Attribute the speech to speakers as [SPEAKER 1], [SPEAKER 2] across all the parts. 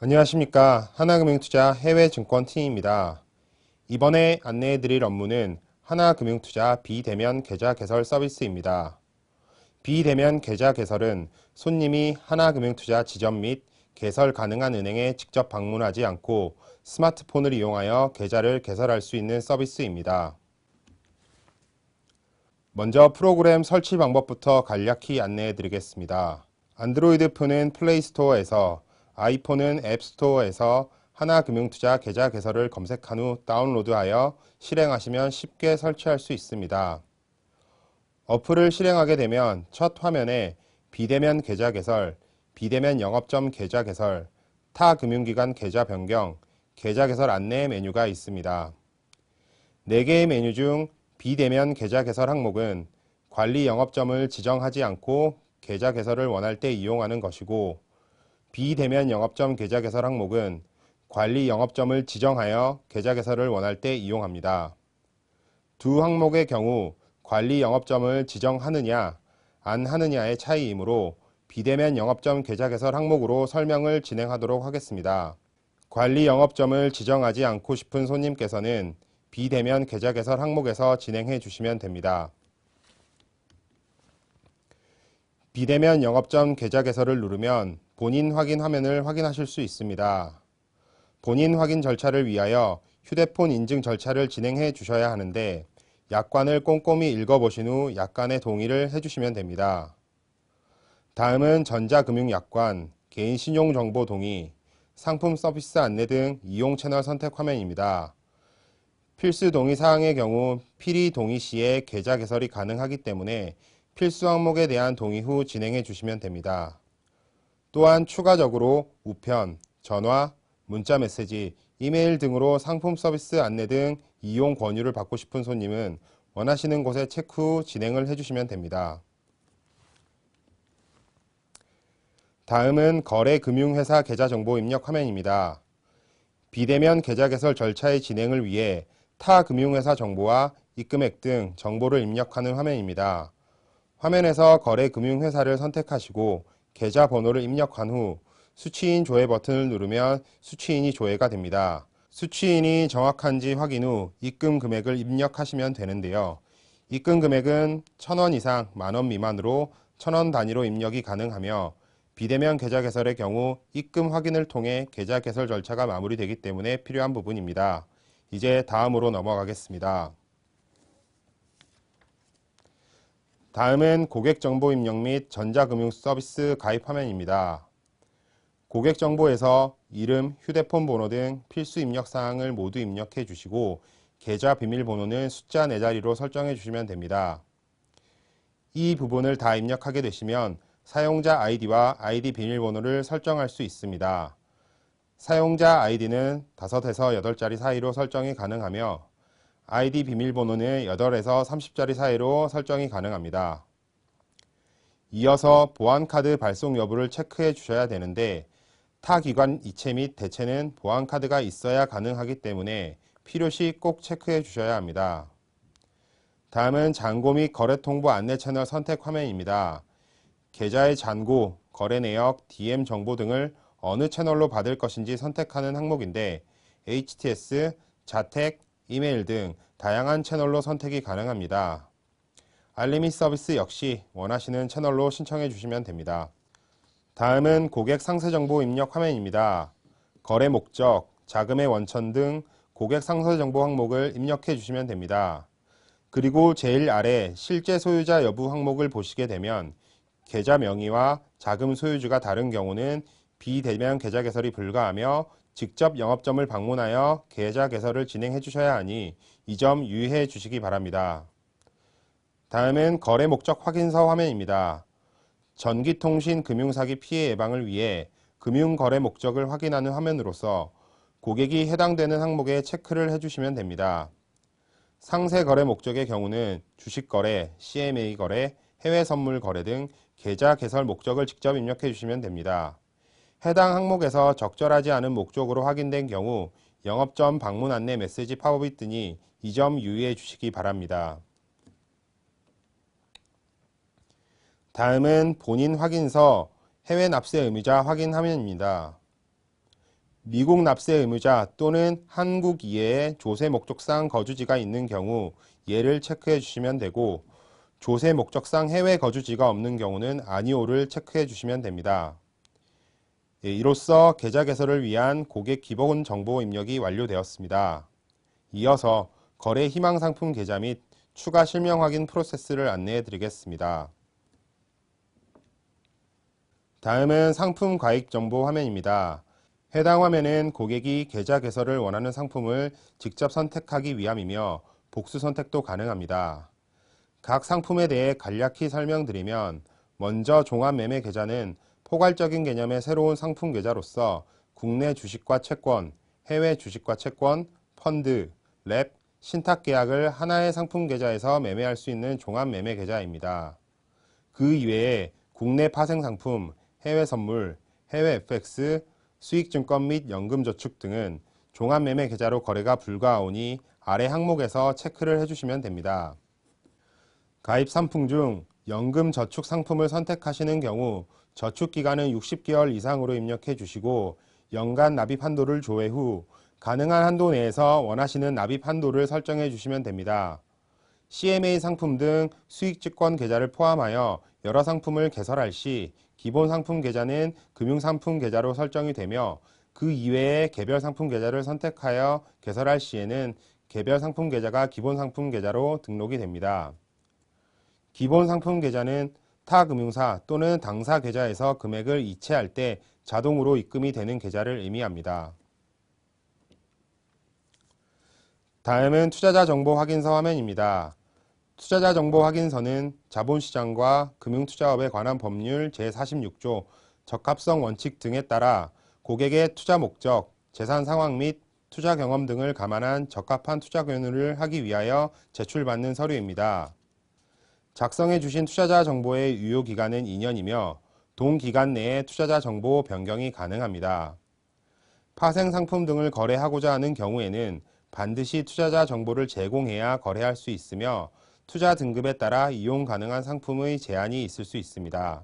[SPEAKER 1] 안녕하십니까. 하나금융투자 해외증권팀입니다. 이번에 안내해드릴 업무는 하나금융투자 비대면 계좌 개설 서비스입니다. 비대면 계좌 개설은 손님이 하나금융투자 지점 및 개설 가능한 은행에 직접 방문하지 않고 스마트폰을 이용하여 계좌를 개설할 수 있는 서비스입니다. 먼저 프로그램 설치 방법부터 간략히 안내해드리겠습니다. 안드로이드 폰은 플레이스토어에서, 아이폰은 앱스토어에서 하나금융투자 계좌 개설을 검색한 후 다운로드하여 실행하시면 쉽게 설치할 수 있습니다. 어플을 실행하게 되면 첫 화면에 비대면 계좌 개설, 비대면 영업점 계좌 개설, 타 금융기관 계좌 변경, 계좌 개설 안내 메뉴가 있습니다. 4개의 메뉴 중 비대면 계좌 개설 항목은 관리 영업점을 지정하지 않고 계좌 개설을 원할 때 이용하는 것이고, 비대면 영업점 계좌 개설 항목은 관리 영업점을 지정하여 계좌 개설을 원할 때 이용합니다. 두 항목의 경우 관리 영업점을 지정하느냐, 안 하느냐의 차이이므로 비대면 영업점 계좌 개설 항목으로 설명을 진행하도록 하겠습니다. 관리 영업점을 지정하지 않고 싶은 손님께서는 비대면 계좌 개설 항목에서 진행해 주시면 됩니다. 비대면 영업점 계좌 개설을 누르면 본인 확인 화면을 확인하실 수 있습니다. 본인 확인 절차를 위하여 휴대폰 인증 절차를 진행해 주셔야 하는데, 약관을 꼼꼼히 읽어보신 후 약관의 동의를 해주시면 됩니다. 다음은 전자금융약관, 개인신용정보 동의, 상품 서비스 안내 등 이용 채널 선택 화면입니다. 필수 동의 사항의 경우 필히 동의 시에 계좌 개설이 가능하기 때문에 필수 항목에 대한 동의 후 진행해 주시면 됩니다. 또한 추가적으로 우편, 전화, 문자 메시지, 이메일 등으로 상품 서비스 안내 등 이용 권유를 받고 싶은 손님은 원하시는 곳에 체크 후 진행을 해주시면 됩니다. 다음은 거래금융회사 계좌 정보 입력 화면입니다. 비대면 계좌 개설 절차의 진행을 위해 타 금융회사 정보와 입금액 등 정보를 입력하는 화면입니다. 화면에서 거래금융회사를 선택하시고 계좌 번호를 입력한 후 수취인 조회 버튼을 누르면 수취인이 조회가 됩니다. 수취인이 정확한지 확인 후 입금 금액을 입력하시면 되는데요. 입금 금액은 1,000원 이상 만원 미만으로 1,000원 단위로 입력이 가능하며, 비대면 계좌 개설의 경우 입금 확인을 통해 계좌 개설 절차가 마무리되기 때문에 필요한 부분입니다. 이제 다음으로 넘어가겠습니다. 다음은 고객정보 입력 및 전자금융 서비스 가입 화면입니다. 고객정보에서 이름, 휴대폰 번호 등 필수 입력 사항을 모두 입력해 주시고, 계좌 비밀번호는 숫자 4자리로 설정해 주시면 됩니다. 이 부분을 다 입력하게 되시면 사용자 아이디와 아이디 비밀번호를 설정할 수 있습니다. 사용자 아이디는 5에서 8자리 사이로 설정이 가능하며, 아이디 비밀번호는 8에서 30자리 사이로 설정이 가능합니다. 이어서 보안카드 발송 여부를 체크해 주셔야 되는데, 타 기관 이체 및 대체는 보안카드가 있어야 가능하기 때문에 필요시 꼭 체크해 주셔야 합니다. 다음은 잔고 및 거래 통보 안내 채널 선택 화면입니다. 계좌의 잔고, 거래 내역, DM 정보 등을 어느 채널로 받을 것인지 선택하는 항목인데, HTS, 자택, 이메일 등 다양한 채널로 선택이 가능합니다. 알림이 서비스 역시 원하시는 채널로 신청해 주시면 됩니다. 다음은 고객 상세 정보 입력 화면입니다. 거래 목적, 자금의 원천 등 고객 상세 정보 항목을 입력해 주시면 됩니다. 그리고 제일 아래 실제 소유자 여부 항목을 보시게 되면 계좌 명의와 자금 소유주가 다른 경우는 비대면 계좌 개설이 불가하며 직접 영업점을 방문하여 계좌 개설을 진행해 주셔야 하니 이 점 유의해 주시기 바랍니다. 다음은 거래 목적 확인서 화면입니다. 전기통신 금융사기 피해 예방을 위해 금융거래 목적을 확인하는 화면으로서 고객이 해당되는 항목에 체크를 해주시면 됩니다. 상세 거래 목적의 경우는 주식거래, CMA 거래, 해외 선물 거래 등 계좌 개설 목적을 직접 입력해 주시면 됩니다. 해당 항목에서 적절하지 않은 목적으로 확인된 경우 영업점 방문 안내 메시지 팝업이 뜨니 이 점 유의해 주시기 바랍니다. 다음은 본인 확인서 해외 납세 의무자 확인 화면입니다. 미국 납세 의무자 또는 한국 이외에 조세 목적상 거주지가 있는 경우 예를 체크해 주시면 되고, 조세 목적상 해외 거주지가 없는 경우는 아니오를 체크해 주시면 됩니다. 이로써 계좌 개설을 위한 고객 기본 정보 입력이 완료되었습니다. 이어서 거래 희망 상품 계좌 및 추가 실명 확인 프로세스를 안내해 드리겠습니다. 다음은 상품 가입 정보 화면입니다. 해당 화면은 고객이 계좌 개설을 원하는 상품을 직접 선택하기 위함이며 복수 선택도 가능합니다. 각 상품에 대해 간략히 설명드리면, 먼저 종합매매 계좌는 포괄적인 개념의 새로운 상품 계좌로서 국내 주식과 채권, 해외 주식과 채권, 펀드, 랩, 신탁 계약을 하나의 상품 계좌에서 매매할 수 있는 종합매매 계좌입니다. 그 이외에 국내 파생 상품, 해외 선물, 해외 FX, 수익증권 및 연금저축 등은 종합매매 계좌로 거래가 불가하오니 아래 항목에서 체크를 해주시면 됩니다. 가입 상품 중 연금저축 상품을 선택하시는 경우 저축기간은 60개월 이상으로 입력해 주시고, 연간 납입 한도를 조회 후 가능한 한도 내에서 원하시는 납입 한도를 설정해 주시면 됩니다. CMA 상품 등 수익증권 계좌를 포함하여 여러 상품을 개설할 시 기본 상품 계좌는 금융상품 계좌로 설정이 되며, 그 이외의 개별 상품 계좌를 선택하여 개설할 시에는 개별 상품 계좌가 기본 상품 계좌로 등록이 됩니다. 기본 상품 계좌는 타 금융사 또는 당사 계좌에서 금액을 이체할 때 자동으로 입금이 되는 계좌를 의미합니다. 다음은 투자자 정보 확인서 화면입니다. 투자자 정보 확인서는 자본시장과 금융투자업에 관한 법률 제46조 적합성 원칙 등에 따라 고객의 투자 목적, 재산 상황 및 투자 경험 등을 감안한 적합한 투자 권유를 하기 위하여 제출받는 서류입니다. 작성해 주신 투자자 정보의 유효 기간은 2년이며 동기간 내에 투자자 정보 변경이 가능합니다. 파생 상품 등을 거래하고자 하는 경우에는 반드시 투자자 정보를 제공해야 거래할 수 있으며, 투자 등급에 따라 이용 가능한 상품의 제한이 있을 수 있습니다.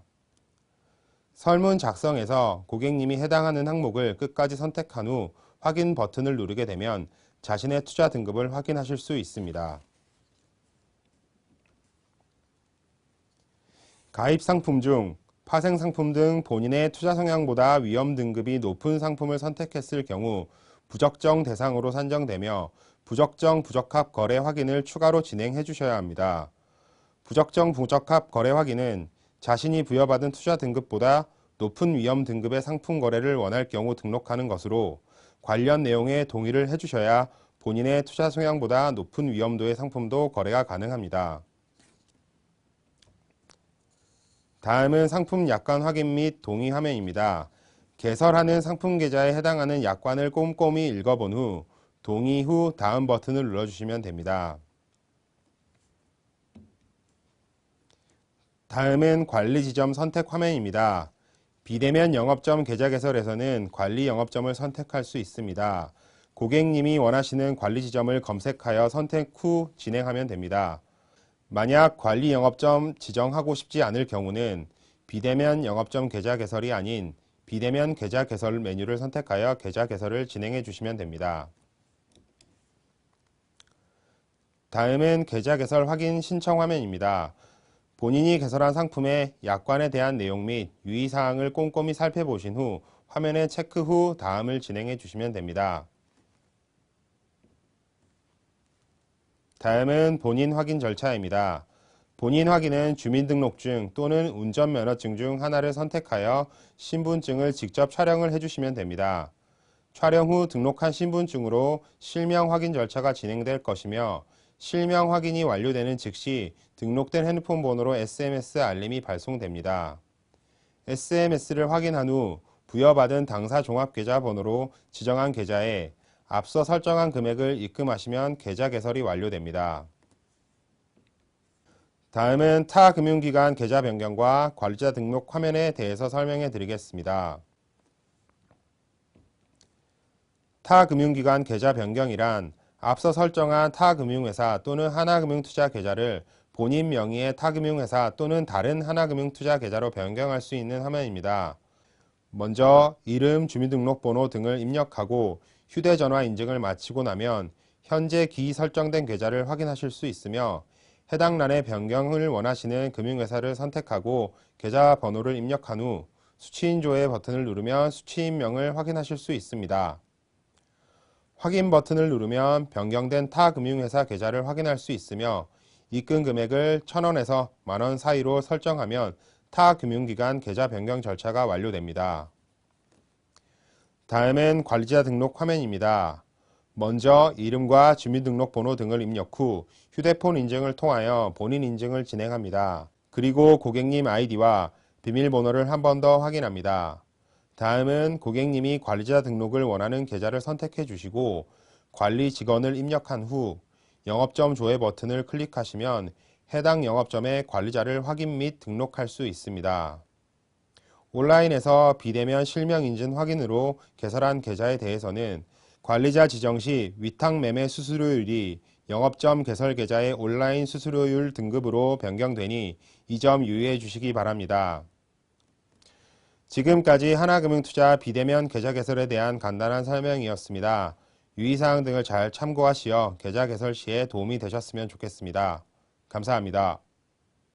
[SPEAKER 1] 설문 작성에서 고객님이 해당하는 항목을 끝까지 선택한 후 확인 버튼을 누르게 되면 자신의 투자 등급을 확인하실 수 있습니다. 가입 상품 중 파생 상품 등 본인의 투자 성향보다 위험 등급이 높은 상품을 선택했을 경우 부적정 대상으로 산정되며, 부적정 부적합 거래 확인을 추가로 진행해 주셔야 합니다. 부적정 부적합 거래 확인은 자신이 부여받은 투자 등급보다 높은 위험 등급의 상품 거래를 원할 경우 등록하는 것으로, 관련 내용에 동의를 해주셔야 본인의 투자 성향보다 높은 위험도의 상품도 거래가 가능합니다. 다음은 상품 약관 확인 및 동의 화면입니다. 개설하는 상품 계좌에 해당하는 약관을 꼼꼼히 읽어본 후 동의 후 다음 버튼을 눌러주시면 됩니다. 다음은 관리 지점 선택 화면입니다. 비대면 영업점 계좌 개설에서는 관리 영업점을 선택할 수 있습니다. 고객님이 원하시는 관리 지점을 검색하여 선택 후 진행하면 됩니다. 만약 관리 영업점 지정하고 싶지 않을 경우는 비대면 영업점 계좌 개설이 아닌 비대면 계좌 개설 메뉴를 선택하여 계좌 개설을 진행해 주시면 됩니다. 다음은 계좌 개설 확인 신청 화면입니다. 본인이 개설한 상품의 약관에 대한 내용 및 유의사항을 꼼꼼히 살펴보신 후 화면에 체크 후 다음을 진행해 주시면 됩니다. 다음은 본인 확인 절차입니다. 본인 확인은 주민등록증 또는 운전면허증 중 하나를 선택하여 신분증을 직접 촬영을 해주시면 됩니다. 촬영 후 등록한 신분증으로 실명 확인 절차가 진행될 것이며, 실명 확인이 완료되는 즉시 등록된 핸드폰 번호로 SMS 알림이 발송됩니다. SMS를 확인한 후 부여받은 당사 종합계좌 번호로 지정한 계좌에 앞서 설정한 금액을 입금하시면 계좌 개설이 완료됩니다. 다음은 타 금융기관 계좌 변경과 관리자 등록 화면에 대해서 설명해 드리겠습니다. 타 금융기관 계좌 변경이란 앞서 설정한 타 금융회사 또는 하나금융투자 계좌를 본인 명의의 타 금융회사 또는 다른 하나금융투자 계좌로 변경할 수 있는 화면입니다. 먼저 이름, 주민등록번호 등을 입력하고 휴대전화 인증을 마치고 나면 현재 기설정된 계좌를 확인하실 수 있으며 해당 란에 변경을 원하시는 금융회사를 선택하고 계좌 번호를 입력한 후 수취인조회 버튼을 누르면 수취인명을 확인하실 수 있습니다. 확인 버튼을 누르면 변경된 타 금융회사 계좌를 확인할 수 있으며 입금 금액을 1,000원에서 만원 사이로 설정하면 타 금융기관 계좌 변경 절차가 완료됩니다. 다음은 관리자 등록 화면입니다. 먼저 이름과 주민등록번호 등을 입력 후 휴대폰 인증을 통하여 본인 인증을 진행합니다. 그리고 고객님 아이디와 비밀번호를 한 번 더 확인합니다. 다음은 고객님이 관리자 등록을 원하는 계좌를 선택해 주시고 관리 직원을 입력한 후 영업점 조회 버튼을 클릭하시면 해당 영업점의 관리자를 확인 및 등록할 수 있습니다. 온라인에서 비대면 실명 인증 확인으로 개설한 계좌에 대해서는 관리자 지정 시 위탁 매매 수수료율이 영업점 개설 계좌의 온라인 수수료율 등급으로 변경되니 이 점 유의해 주시기 바랍니다. 지금까지 하나금융투자 비대면 계좌 개설에 대한 간단한 설명이었습니다. 유의사항 등을 잘 참고하시어 계좌 개설 시에 도움이 되셨으면 좋겠습니다. 감사합니다.